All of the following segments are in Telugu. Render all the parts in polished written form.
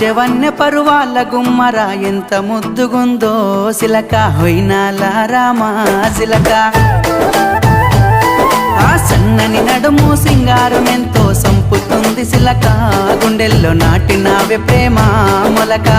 రాజవన్య పరువాల గుమ్మర ఎంత ముద్దుగుందో సిలక హొయినాల రామా సిలక ఆ సన్నని నడుము సింగారం ఎంతో సంపుతుంది సిలక గుండెల్లో నాటినావే ప్రేమ మొలక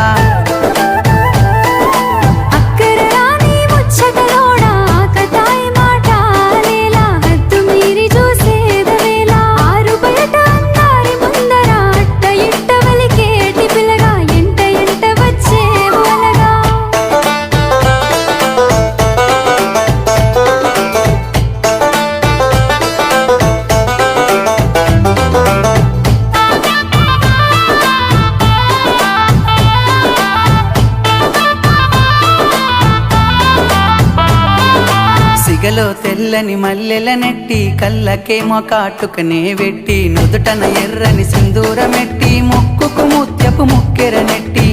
సిగలో తెల్లని మల్లెల నెట్టి కళ్ళకేమో కాటుకనే వెట్టి నుదుటన ఎర్రని సింధూరమెట్టి ముక్కుకు ముత్యపు ముక్కెర నెట్టి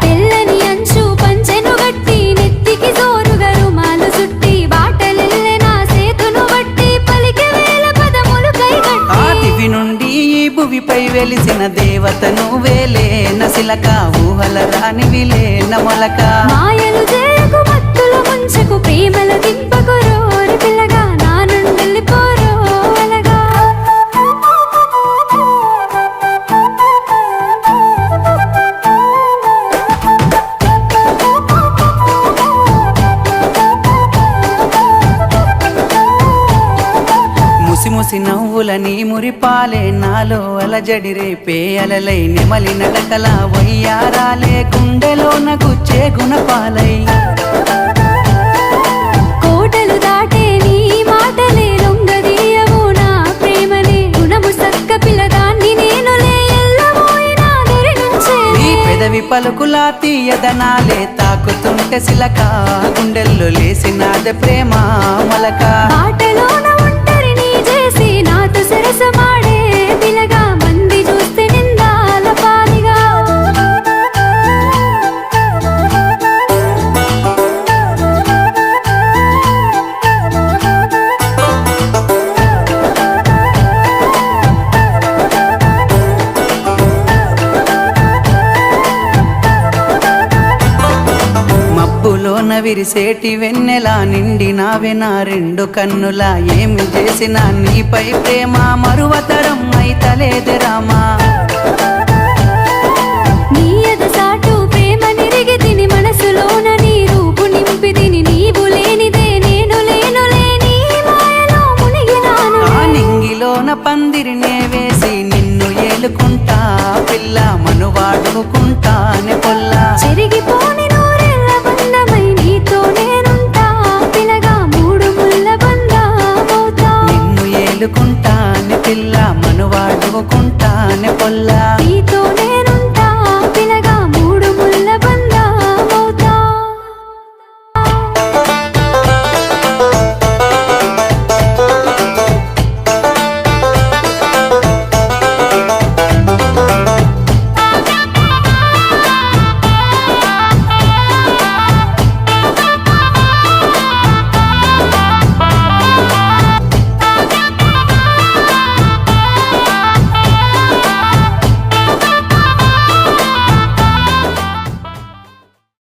తెల్లని అంచు పంచెను గట్టి నెత్తికి జోరుగా రుమాలు చుట్టి బాటలెల్లెనా సేతును బట్టి పలికే వేల పదములు కైగట్టి ఆ దివి నుండి ఈ భువిపై వెలిసిన దేవత నువ్వేలే నసిలక ఊహల రానివిలే నమలక మాయలు చేయకు మత్తుల ముంచకు ప్రేమల దింపకు రోరి పిల్లగా నా నుండి పోరో అలగా ముసి ముసి నవ్వులని మురిపాలే నాలో అలజడి రేపే అలలై నెమలి నడకల వయ్యారాలే గుండెలోన గుచ్చే గుణపాలై కోటలు దాటే నీ మాటలే లొంగదీయవు నా ప్రేమనే గుణము సక్క పిల్లదాన్ని నేనులే ఎల్లబోయినా దరి నుంచే నీ పెదవి పలుకులా తీయదనాలే తాకుతుంటే సిలక గుండెల్లో లేసినాదే ప్రేమ మొలక బాటలోన ఒంటరిని చేసి నాతో సరసమాడే పిల్లగా మంది చూస్తే నిందాల పాలిగా మబ్బులోన విరిసేటి వెన్నెలా నిండి నావే నా రెండు కన్నులా ఏమి చేసినా నీపై ప్రేమ మరువతరం అయితలేదే రామా నీ ఎదసాటు ప్రేమ నిరిగి తిని మనసులోన నీ రూపు నింపి తిని నీవు లేనిదే నేను లేనులే నీ మాయలో మునిగినాను ఆ నింగిలోన పందిరినే వేసి నిన్ను ఏలుకుంటా పిల్ల మనువాడుకుంటానే పొల్లా చెరిగిపోని నూరెళ్ళ బంధమై నీతో నేనుంటా పిల్లగా మూడు ముళ్ళ బంధమవుతా నిన్ను ఏలుకుంటానే పిల్ల మనువాడుకుంటానే పొల్లా